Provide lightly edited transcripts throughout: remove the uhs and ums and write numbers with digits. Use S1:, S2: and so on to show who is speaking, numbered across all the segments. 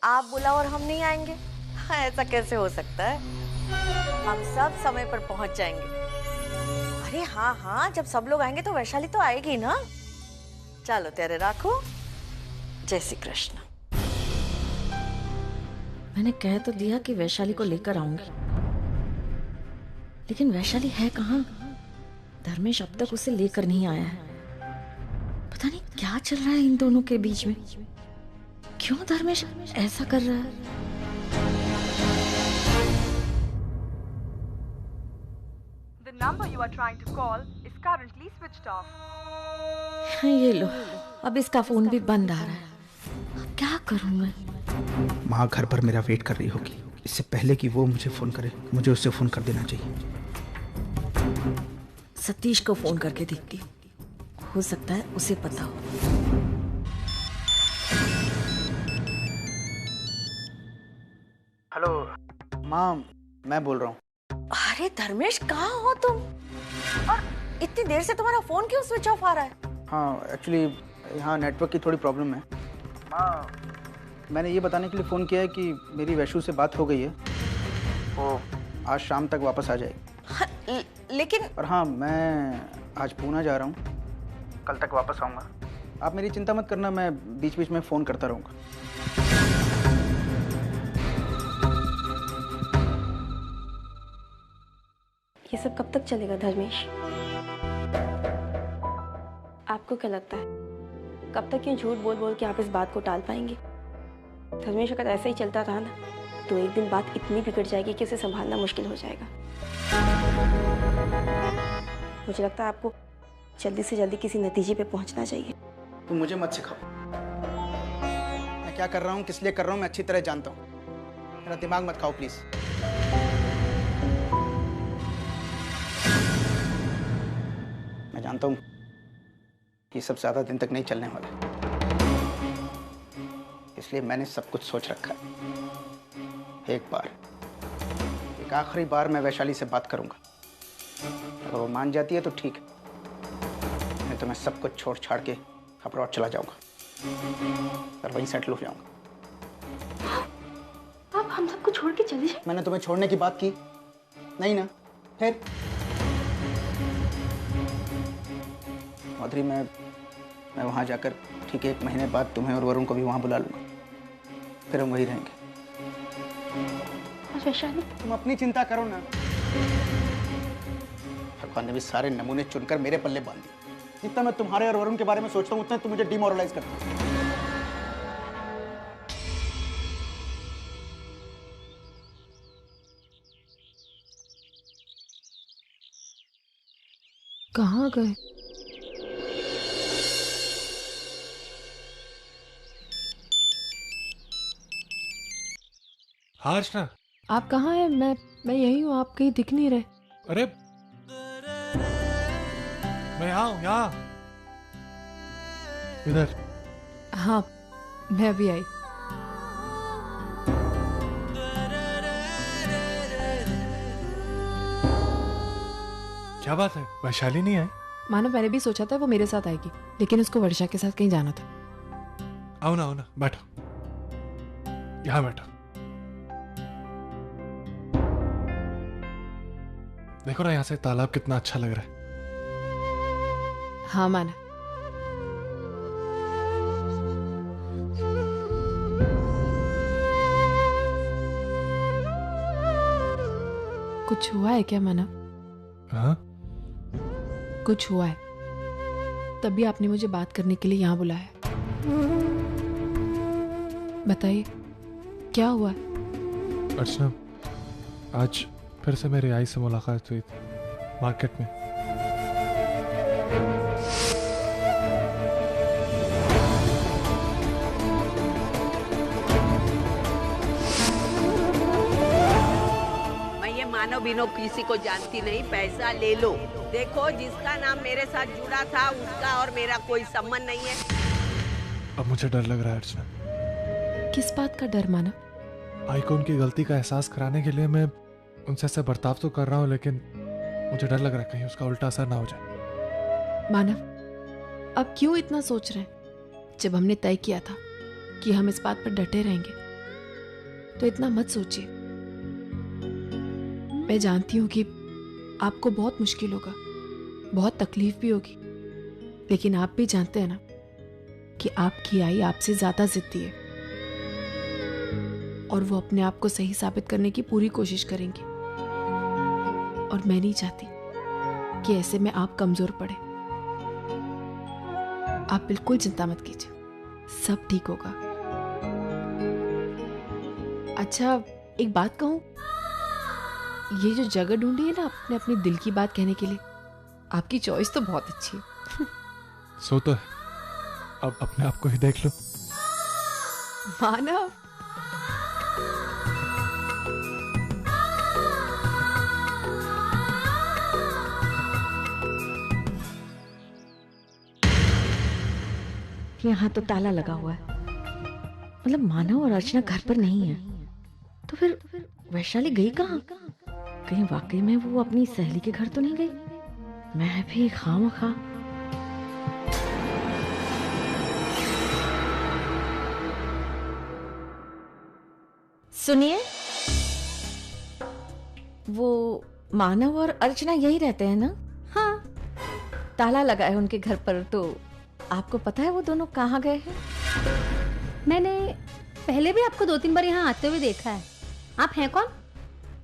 S1: आप बुलाओ और हम नहीं आएंगे? हाँ, ऐसा कैसे हो सकता है? हम सब समय पर पहुंच जाएंगे। अरे हाँ हाँ, जब सब लोग आएंगे तो वैशाली तो आएगी ना। चलो तेरे राखो। जय श्री कृष्ण। मैंने कह तो दिया कि वैशाली को लेकर आऊंगी, लेकिन वैशाली है कहाँ? धर्मेश अब तक उसे लेकर नहीं आया है। पता नहीं क्या चल रहा है इन दोनों के बीच में। क्यों धर्मेश ऐसा कर रहा है?
S2: The number you are trying to call is currently switched off.
S1: ये लो, अब इसका फोन भी बंद आ रहा है। अब क्या करूं मैं?
S3: माँ घर पर मेरा वेट कर रही होगी। इससे पहले कि वो मुझे फोन करे, मुझे उससे फोन कर देना चाहिए।
S1: सतीश को फोन करके देखती, हो सकता है उसे पता हो।
S3: हेलो माँ, मैं बोल रहा हूँ।
S1: अरे धर्मेश, कहाँ हो तुम? और इतनी देर से तुम्हारा फोन क्यों स्विच ऑफ आ रहा है?
S3: हाँ, एक्चुअली यहाँ नेटवर्क की थोड़ी प्रॉब्लम है। माँ, मैंने ये बताने के लिए फ़ोन किया है कि मेरी वैशु से बात हो गई है। वो आज शाम तक वापस आ जाएगी।
S1: हाँ, लेकिन
S3: और हाँ, मैं आज पूना जा रहा हूँ, कल तक वापस आऊँगा। आप मेरी चिंता मत करना, मैं बीच बीच में फ़ोन करता रहूँगा।
S4: ये सब कब तक चलेगा धर्मेश? आपको क्या लगता है कब तक ये झूठ बोल बोल के आप इस बात को टाल पाएंगे? धर्मेश, अगर ऐसा ही चलता रहा ना तो एक दिन बात इतनी बिगड़ जाएगी कि उसे संभालना मुश्किल हो जाएगा। मुझे लगता है आपको जल्दी से जल्दी किसी नतीजे पे पहुंचना चाहिए।
S3: तुम मुझे मत सिखाओ। मैं क्या कर रहा हूँ, किस लिए कर रहा हूँ, मैं अच्छी तरह जानता हूँ। मेरा दिमाग मत खाओ प्लीज। मैं जानता हूँ ये सब ज्यादा दिन तक नहीं चलने वाला, इसलिए मैंने सब कुछ सोच रखा है। एक आखिरी बार मैं वैशाली से बात करूंगा। अगर वो मान जाती है तो ठीक है, नहीं तो मैं सब कुछ छोड़ छाड़ के अब्रॉड चला जाऊंगा और वहीं सेटल हो जाऊंगा।
S4: आप हम सबको छोड़ के चले जाए?
S3: मैंने तुम्हें छोड़ने की बात की नहीं ना? फिर माधुरी, मैं वहां जाकर ठीक 1 महीने बाद तुम्हें और वरुण को भी वहां बुला लूंगा, फिर हम वहीं रहेंगे।
S4: और वैशाली?
S3: तुम अपनी चिंता करो ना। भगवान ने भी सारे नमूने चुनकर मेरे पल्ले बांध दिए। जितना मैं तुम्हारे और वरुण के बारे में सोचता हूँ उतना तुम मुझे डिमोरलाइज करते हो।
S5: कहाँ गए?
S6: हाँ अर्चना,
S5: आप कहाँ हैं? मैं यही हूँ, आप कहीं दिख नहीं रहे।
S6: अरे मैं यहाँ हूँ, यहाँ इधर।
S5: हाँ, मैं अभी आई।
S6: क्या बात है, वैशाली नहीं है?
S5: मानो मैंने भी सोचा था वो मेरे साथ आएगी, लेकिन उसको वर्षा के साथ कहीं जाना था।
S6: आओ ना, बैठो, यहाँ बैठो। देखो ना यहाँ से तालाब कितना अच्छा लग रहा है।
S5: हाँ माना। कुछ हुआ है क्या माना?
S6: हाँ?
S5: कुछ हुआ है तभी आपने मुझे बात करने के लिए यहाँ बुलाया। बताइए क्या हुआ है?
S6: अर्चना, आज फिर से मेरी आई से मुलाकात हुई थी मार्केट में।
S7: मैं ये मानो बिनो किसी को जानती नहीं, पैसा ले लो। देखो, जिसका नाम मेरे साथ जुड़ा था उसका और मेरा कोई संबंध नहीं है।
S6: अब मुझे डर लग रहा है अर्चना।
S5: किस बात का डर माना?
S6: आई को उनकी गलती का एहसास कराने के लिए मैं उनसे ऐसा बर्ताव तो कर रहा हूँ, लेकिन मुझे डर लग रहा है कहीं उसका उल्टा असर ना हो जाए।
S5: मानव, अब क्यों इतना सोच रहे हैं? जब हमने तय किया था कि हम इस बात पर डटे रहेंगे तो इतना मत सोचिए। मैं जानती हूँ कि आपको बहुत मुश्किल होगा, बहुत तकलीफ भी होगी, लेकिन आप भी जानते हैं ना कि आपकी आई आपसे ज्यादा जिद्दी है और वो अपने आप को सही साबित करने की पूरी कोशिश करेंगी। और मैं नहीं चाहती कि ऐसे में आप कमजोर पड़े। आप बिल्कुल चिंता मत कीजिए, सब ठीक होगा। अच्छा, एक बात कहूं, ये जो जगह ढूंढी है ना अपने अपने दिल की बात कहने के लिए, आपकी चॉइस तो बहुत अच्छी है।
S6: सो तो है, अब अपने आप को ही देख लो।
S5: मानव,
S8: यहाँ तो ताला लगा हुआ है, मतलब मानव और अर्चना घर पर नहीं है। तो फिर वैशाली गई कहाँ? कहीं वाकई में वो अपनी सहेली के घर तो नहीं गई? मैं भी खामखा। सुनिए, वो मानव और अर्चना यही रहते हैं ना? हाँ, ताला लगा है उनके घर पर। तो आपको पता है वो दोनों कहाँ गए हैं?
S9: मैंने पहले भी आपको 2-3 बार यहाँ आते हुए देखा है। आप हैं कौन?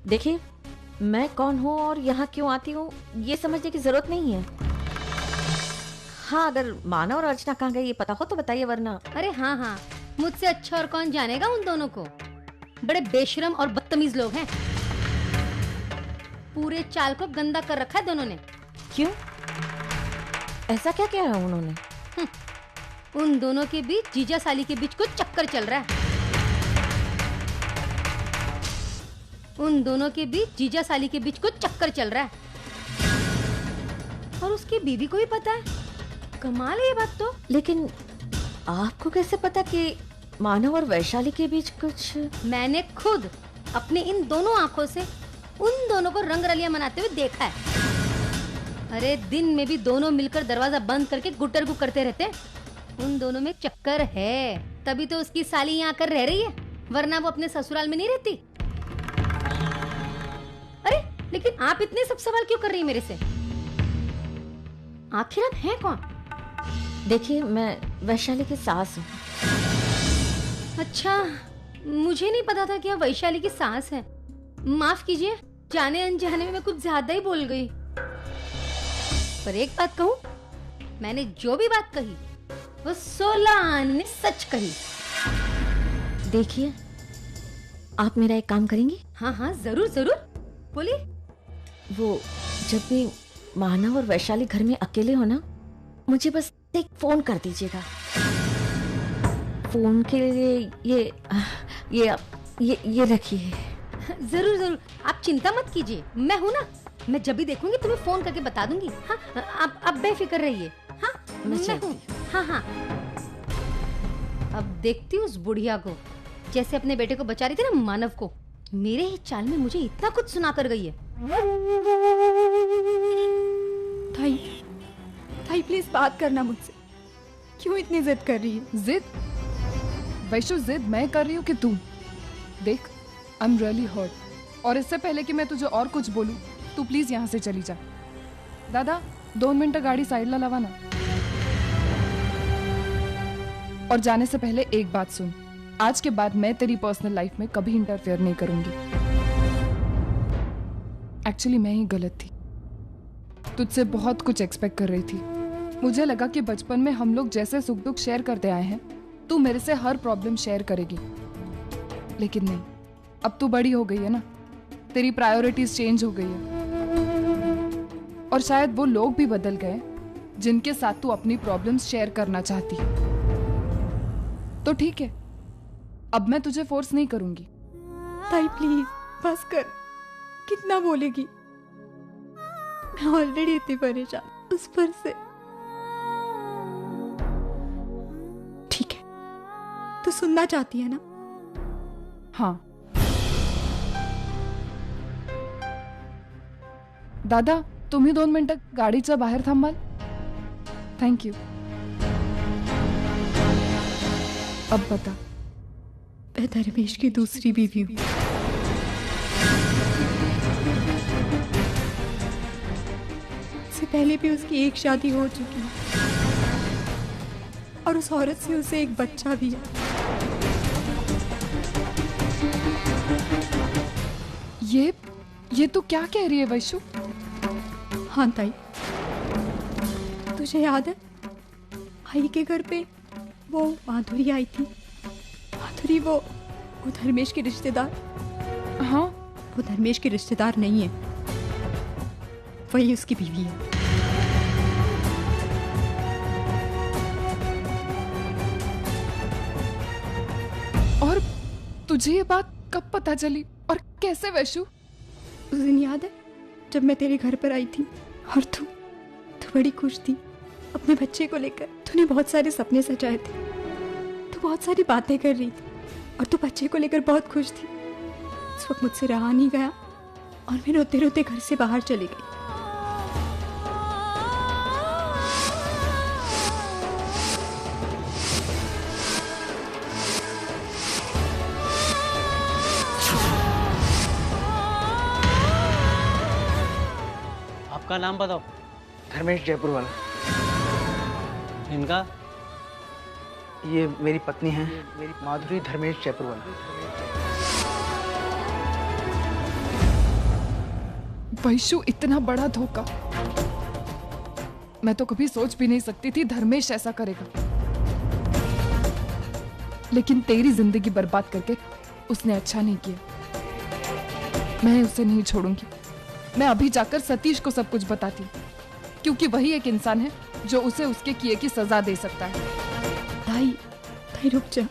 S8: देखिए, मैं कौन हूँ और यहाँ क्यों आती हूँ ये समझने की जरूरत नहीं है। हाँ, अगर मानव और अर्चना कहाँ गए ये पता हो तो बताइए, वरना।
S9: अरे हाँ हाँ, मुझसे अच्छा और कौन जानेगा उन दोनों को। बड़े बेशरम और बदतमीज लोग हैं। पूरे चाल को गंदा कर रखा है दोनों ने।
S8: क्यों? ऐसा क्या किया है उन्होंने?
S9: उन दोनों के बीच, जीजा साली के बीच कुछ चक्कर चल रहा है। उन दोनों के बीच, जीजा साली के बीच कुछ चक्कर चल रहा है। और उसकी बीवी को भी पता है। कमाल है ये बात तो।
S8: लेकिन आपको कैसे पता कि मानव और वैशाली के बीच कुछ?
S9: मैंने खुद अपने इन दोनों आंखों से उन दोनों को रंगरलियां मनाते हुए देखा है। अरे दिन में भी दोनों मिलकर दरवाजा बंद करके गुटरगु करते रहते हैं। उन दोनों में चक्कर है, तभी तो उसकी साली यहाँ आकर रह रही है, वरना वो अपने ससुराल में नहीं रहती। अरे लेकिन आप इतने सब सवाल क्यों कर रही हैं मेरे से? आखिर आप हैं कौन?
S8: देखिए, मैं वैशाली की सास हूँ।
S9: अच्छा, मुझे नहीं पता था कि आप वैशाली की सास हैं। माफ कीजिए, जाने अनजाने में मैं कुछ ज्यादा ही बोल गई। पर एक बात कहूँ, मैंने जो भी बात कही वो 16 आने सच कही।
S8: देखिए, आप मेरा एक काम करेंगी?
S9: हाँ हाँ, जरूर जरूर, बोलिए।
S8: वो जब भी मानव और वैशाली घर में अकेले हो ना, मुझे बस एक फोन कर दीजिएगा। फोन के लिए ये रखिए।
S9: जरूर जरूर, आप चिंता मत कीजिए, मैं हूँ ना। मैं जब भी देखूंगी तुम्हें फोन करके बता दूंगी। हाँ, आप बेफिक्र रहिए। हाँ, मैं हूँ। हाँ हाँ, अब देखती हूँ उस बुढ़िया को, जैसे अपने बेटे को बचा रही थी ना मानव को, मेरे ही चाल में मुझे इतना कुछ सुना कर गई है।
S2: ताई प्लीज बात करना मुझसे। क्यों इतनी जिद कर रही है?
S10: जिद? वैशु, जिद मैं कर रही हूँ कि तू? देख, आई एम रियली हर्ट, और इससे पहले कि मैं तुझे और कुछ बोलूँ, तू प्लीज यहाँ से चली जा। दादा, 2 मिनट गाड़ी साइडला लावा ना। और जाने से पहले एक बात सुन, आज के बाद मैं तेरी पर्सनल लाइफ में कभी इंटरफेयर नहीं करूंगी। एक्चुअली मैं ही गलत थी, तुझसे बहुत कुछ एक्सपेक्ट कर रही थी। मुझे लगा कि बचपन में हम लोग जैसे सुख दुख शेयर करते आए हैं, तू मेरे से हर प्रॉब्लम शेयर करेगी। लेकिन नहीं, अब तू बड़ी हो गई है ना, तेरी प्रायोरिटीज चेंज हो गई है, और शायद वो लोग भी बदल गए जिनके साथ तू अपनी प्रॉब्लम्स शेयर करना चाहती। तो ठीक है, अब मैं तुझे फोर्स नहीं करूंगी।
S2: ताई प्लीज बस कर, कितना बोलेगी? मैं ऑलरेडी इतनी परेशान, उस पर से। ठीक है, तू सुनना चाहती है ना?
S10: हाँ। दादा, तुम्ही 2 मिनिटं गाडीच्या बाहेर थांबाल? Thank you. अब बता,
S2: मैं धर्मेश की दूसरी बीवी हूँ। इससे पहले भी उसकी एक शादी हो चुकी है और उस औरत से उसे एक बच्चा भी है।
S10: ये तो क्या कह रही है वैशु?
S2: हाँ ताई, तुझे याद है आई के घर पे वो माधुरी आई थी? माधुरी वो धर्मेश के रिश्तेदार।
S10: हाँ,
S2: वो धर्मेश के रिश्तेदार नहीं है, वही उसकी बीवी है।
S10: और तुझे ये बात कब पता चली और कैसे वैशु?
S2: उस दिन याद है जब मैं तेरे घर पर आई थी और तू बड़ी खुश थी अपने बच्चे को लेकर। तूने बहुत सारे सपने सजाए थे, तू बहुत सारी बातें कर रही थी और तू बच्चे को लेकर बहुत खुश थी। उस वक्त मुझसे रहा नहीं गया और मैं रोते रोते घर से बाहर चली गई।
S11: आपका नाम बताओ।
S3: धर्मेश जयपुर वाला।
S11: इनका?
S3: ये मेरी पत्नी है, मेरी माधुरी धर्मेश जयपुर वाला।
S10: वैशु, इतना बड़ा धोखा मैं तो कभी सोच भी नहीं सकती थी धर्मेश ऐसा करेगा। लेकिन तेरी जिंदगी बर्बाद करके उसने अच्छा नहीं किया। मैं उसे नहीं छोड़ूंगी। मैं अभी जाकर सतीश को सब कुछ बताती हूँ, क्योंकि वही एक इंसान है जो उसे उसके किए की सजा दे सकता है।
S2: ताई रुक जा,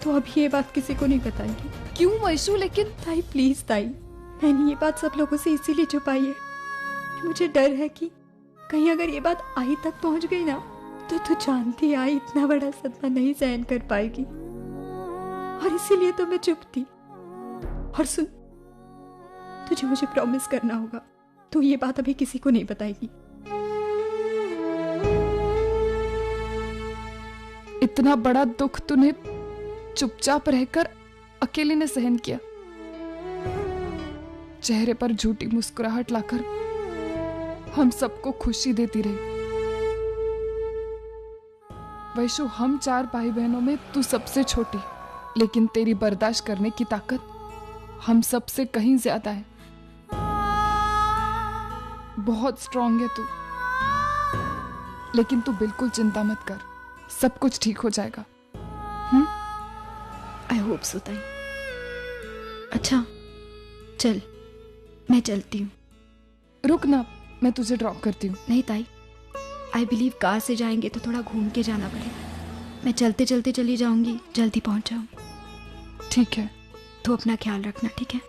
S2: तो अभी ये बात किसी को नहीं बताएगी।
S10: क्यों वैशु? लेकिन
S2: ताई प्लीज ताई, मैंने ये बात सब लोगों से इसीलिए छुपाई है। मुझे डर है कि कहीं अगर ये बात आई तक पहुंच गई ना, तो तू जानती आई इतना बड़ा सदमा नहीं सहन कर पाएगी, और इसीलिए तो मैं चुप थी। और सुन, तुझे मुझे प्रॉमिस करना होगा, तू ये बात अभी किसी को नहीं बताएगी।
S10: इतना बड़ा दुख तूने चुपचाप रहकर अकेले ने सहन किया, चेहरे पर झूठी मुस्कुराहट लाकर हम सबको खुशी देती रही। वैशु, हम 4 भाई बहनों में तू सबसे छोटी, लेकिन तेरी बर्दाश्त करने की ताकत हम सबसे कहीं ज्यादा है। बहुत स्ट्रांग है तू, लेकिन तू बिल्कुल चिंता मत कर, सब कुछ ठीक हो जाएगा।
S2: आई होप सो ताई। अच्छा चल, मैं चलती हूँ।
S10: रुक ना, मैं तुझे ड्रॉप करती हूँ।
S2: नहीं ताई, आई बिलीव कार से जाएंगे तो थोड़ा घूम के जाना पड़ेगा। मैं चलते चलते चली जाऊंगी, जल्दी पहुंच जाऊंगी।
S10: ठीक है,
S2: तू अपना ख्याल रखना, ठीक है?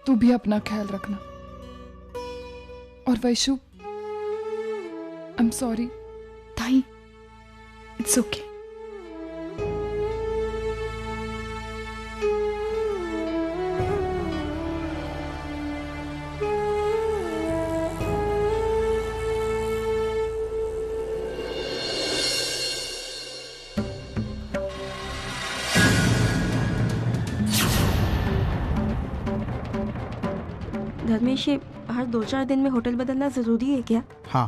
S10: तू भी अपना ख्याल रखना। और वैशु, आई एम सॉरी।
S2: ताई, इट्स ओके।
S4: धर्मेश, ये हर 2-4 दिन में होटल बदलना जरूरी है क्या?
S3: हाँ,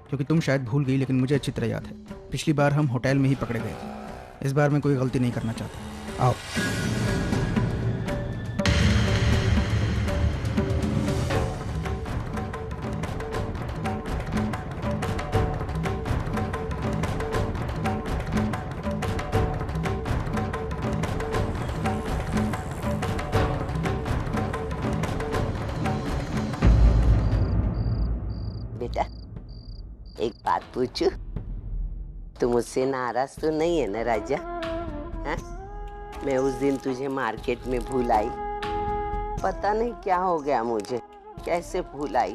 S3: क्योंकि तुम शायद भूल गई, लेकिन मुझे अच्छी तरह याद है। पिछली बार हम होटल में ही पकड़े गए थे। इस बार मैं कोई गलती नहीं करना चाहता। आओ।
S7: बेटा, एक बात पूछूं? तू मुझसे नाराज तो नहीं है ना राजा? हाँ? मैं उस दिन तुझे मार्केट में भूल आई, पता नहीं क्या हो गया मुझे, कैसे भूल आई,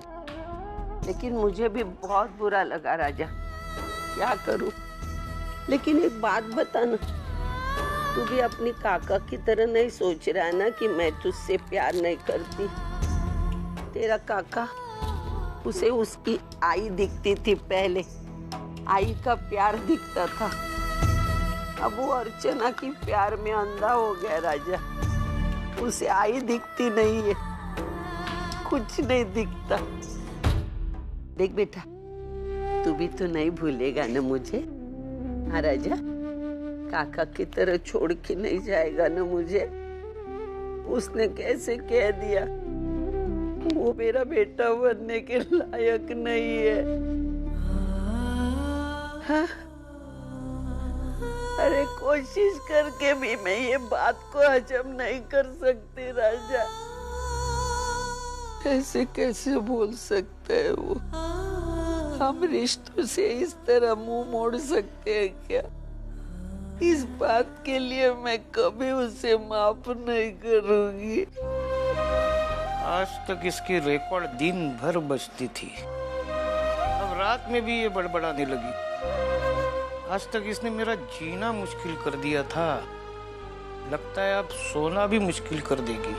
S7: लेकिन मुझे भी बहुत बुरा लगा राजा। क्या करूं? लेकिन एक बात बता ना, तू भी अपनी काका की तरह नहीं सोच रहा ना कि मैं तुझसे प्यार नहीं करती? तेरा काका, उसे उसकी आई दिखती थी पहले, आई का प्यार दिखता था, अब वो अर्चना की प्यार में अंधा हो गया राजा। उसे आई दिखती नहीं है, कुछ नहीं दिखता। देख बेटा, तू भी तो नहीं भूलेगा ना मुझे? हाँ राजा, काका की तरह छोड़ के नहीं जाएगा ना मुझे? उसने कैसे कह दिया वो मेरा बेटा बनने के लायक नहीं है? हाँ? अरे कोशिश करके भी मैं ये बात को हजम नहीं कर सकती राजा। ऐसे कैसे बोल सकता है वो? हम रिश्तों से इस तरह मुंह मोड़ सकते हैं क्या? इस बात के लिए मैं कभी उसे माफ नहीं करूंगी।
S12: आज तक इसकी रिकॉर्ड दिन भर बजती थी, अब रात में भी ये बड़बड़ाने लगी। आज तक इसने मेरा जीना मुश्किल कर दिया था, लगता है अब सोना भी मुश्किल कर देगी।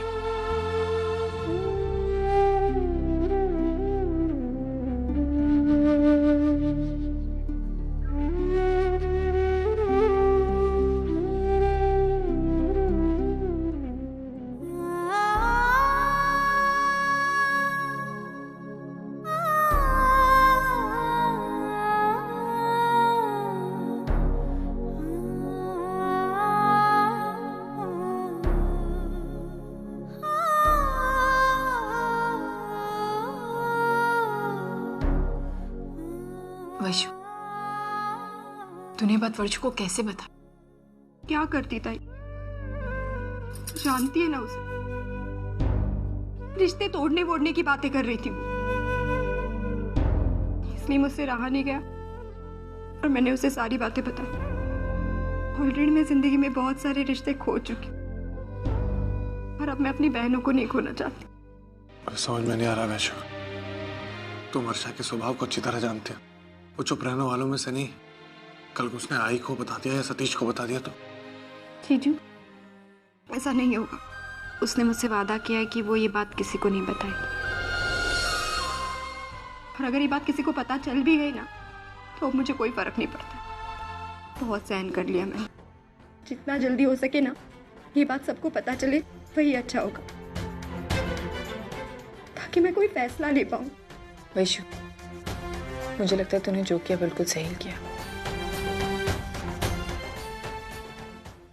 S5: वैशु, तूने बात वर्षु को कैसे बता?
S2: क्या करती ताई, जानती है ना उसे, रिश्ते तोड़ने वोड़ने की बातें कर रही थी वो, इसलिए मुझसे रहा नहीं गया और मैंने उसे सारी बातें बताई। ऑलरेडी मैं जिंदगी में बहुत सारे रिश्ते खो चुकी और अब मैं अपनी बहनों को नहीं खोना चाहती।
S6: समझ में नहीं आ रहा वैशु, तुम वर्षा के स्वभाव को अच्छी तरह जानते हो। वो चुप रहने वालों में से नहीं। कल को उसने आई को बता दिया या सतीश को बता दिया तो?
S2: जीजू, ऐसा नहीं होगा। उसने मुझसे वादा किया है कि वो ये बात किसी को नहीं बताएगी, और अगर ये बात किसी को पता चल भी गई ना तो अब मुझे कोई फर्क नहीं पड़ता। बहुत सहन कर लिया मैंने, जितना जल्दी हो सके ना ये बात सबको पता चले वही अच्छा होगा, ताकि मैं कोई फैसला ले पाऊं।
S5: वैशु, मुझे लगता है तूने जो किया बिल्कुल सही किया।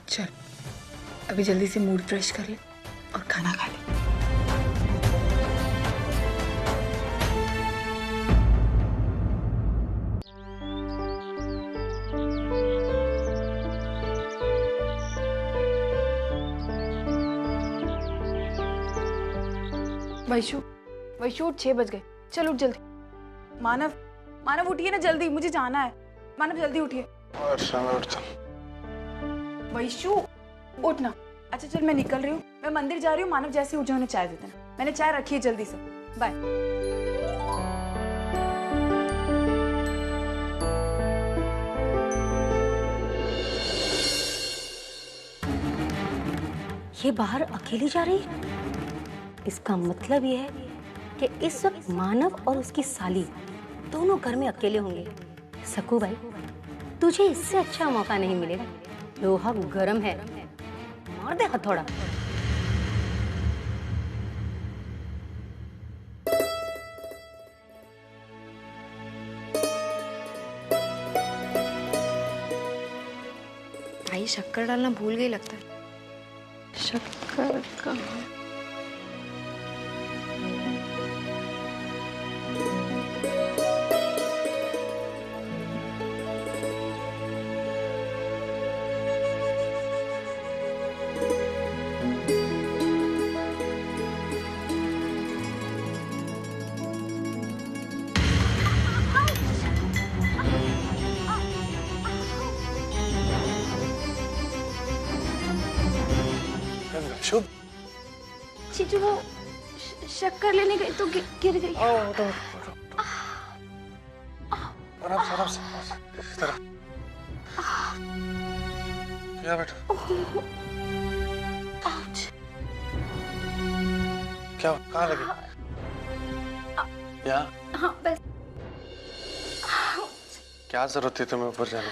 S5: चल अभी जल्दी से मूड फ्रेश कर ले और खाना खा ले।
S10: वैशु, वैशु 6 बज गए, चल उठ जल्दी। मानव, मानव उठिए ना जल्दी, मुझे जाना है। मानव जल्दी उठिए। वैशु उठना। अच्छा चल मैं निकल रही हूँ, मैं मंदिर जा रही हूँ। मानव जैसे उठे उन्हें चाय दे देना। मैंने चाय रखी है, जल्दी से। बाय।
S9: ये बाहर अकेली जा रही है? इसका मतलब ये है कि इस वक्त मानव और उसकी साली दोनों घर में अकेले होंगे। सकू भाई, तुझे इससे अच्छा मौका नहीं मिलेगा। लोहा गरम है, मार दे हथौड़ा।
S2: भाई शक्कर डालना भूल गई लगता है। शक्कर का
S6: शुभ,
S2: चीचू वो शक्कर लेने गई तो गिर गई।
S6: आराम से इस तरह। क्या बेटा? क्या कहाँ लगी? यहाँ?
S2: हाँ बस।
S6: क्या जरूरत थी तुम्हें ऊपर जाने?